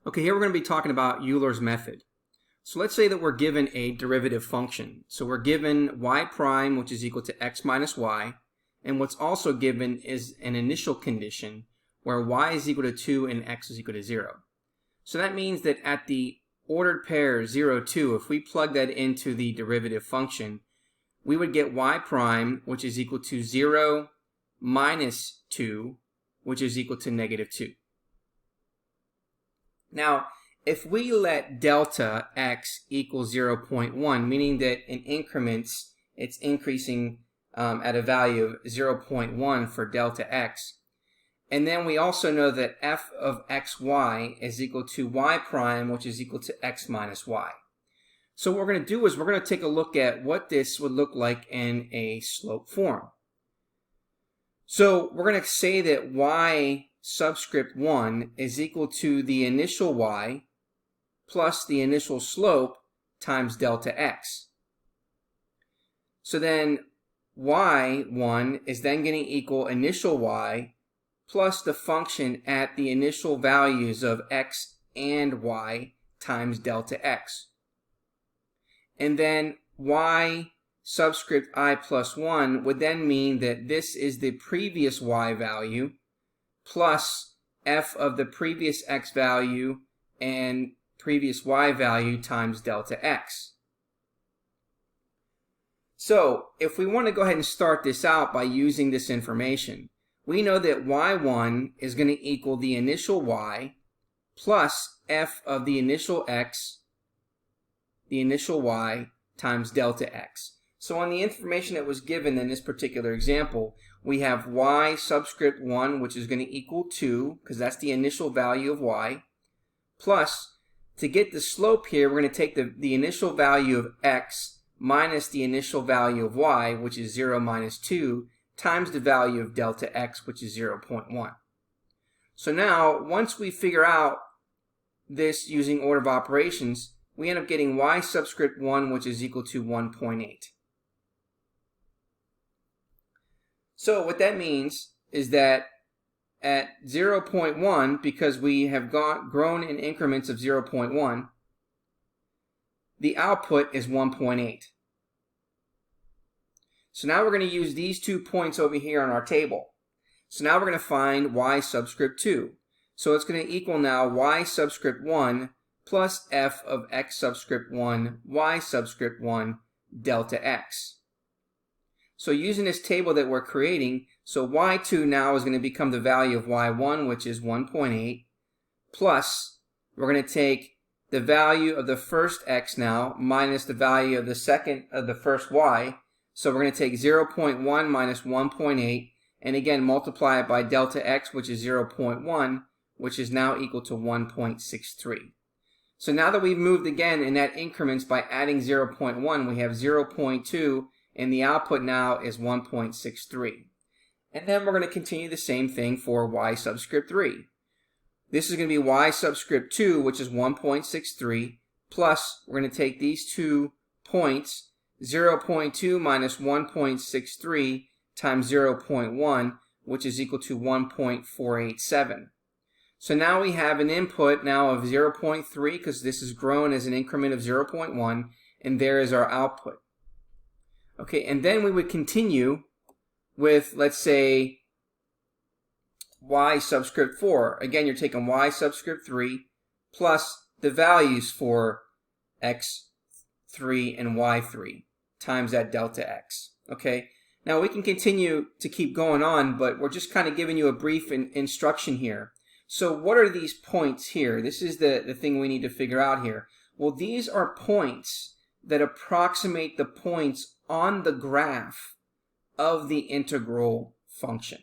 Okay, here we're going to be talking about Euler's method. So let's say that we're given a derivative function. So we're given y prime, which is equal to x minus y, and what's also given is an initial condition where y is equal to 2 and x is equal to 0. So that means that at the ordered pair 0, 2, if we plug that into the derivative function, we would get y prime, which is equal to 0 minus 2, which is equal to negative 2. Now, if we let delta x equal 0.1, meaning that in increments it's increasing at a value of 0.1 for delta x, and then we also know that f of xy is equal to y prime, which is equal to x minus y. So what we're going to do is we're going to take a look at what this would look like in a slope form. So we're going to say that y subscript 1 is equal to the initial y plus the initial slope times delta x. So then y1 is then going to equal initial y plus the function at the initial values of x and y times delta x. And then y subscript I plus 1 would then mean that this is the previous y value plus f of the previous x value and previous y value times delta x. So if we want to go ahead and start this out by using this information, we know that y1 is going to equal the initial y plus f of the initial x, the initial y, times delta x. So on the information that was given in this particular example, we have y subscript 1, which is going to equal 2, because that's the initial value of y, plus, to get the slope here, we're going to take the initial value of x minus the initial value of y, which is 0 minus 2, times the value of delta x, which is 0.1. So now, once we figure out this using order of operations, we end up getting y subscript 1, which is equal to 1.8. So what that means is that at 0.1, because we have grown in increments of 0.1, the output is 1.8. So now we're going to use these 2 points over here on our table. So now we're going to find y subscript 2. So it's going to equal now y subscript 1 plus f of x subscript 1, y subscript 1, delta x. So using this table that we're creating, so y2 now is going to become the value of y1, which is 1.8, plus we're going to take the value of the first x now minus the value of the first y. So we're going to take 0.1 minus 1.8, and again multiply it by delta x, which is 0.1, which is now equal to 1.63. So now that we've moved again in that increments by adding 0.1, we have 0.2, and the output now is 1.63. And then we're going to continue the same thing for y subscript 3. This is going to be y subscript 2, which is 1.63, plus we're going to take these 2 points, 0.2 minus 1.63 times 0.1, which is equal to 1.487. So now we have an input now of 0.3, because this is grown as an increment of 0.1, and there is our output. Okay, and then we would continue with, let's say, y subscript 4. Again, you're taking y subscript 3 plus the values for x3 and y3 times that delta x. Okay, now we can continue to keep going on, but we're just kind of giving you a brief instruction here. So what are these points here? This is the thing we need to figure out here. Well, these are points that approximate the points on the graph of the integral function.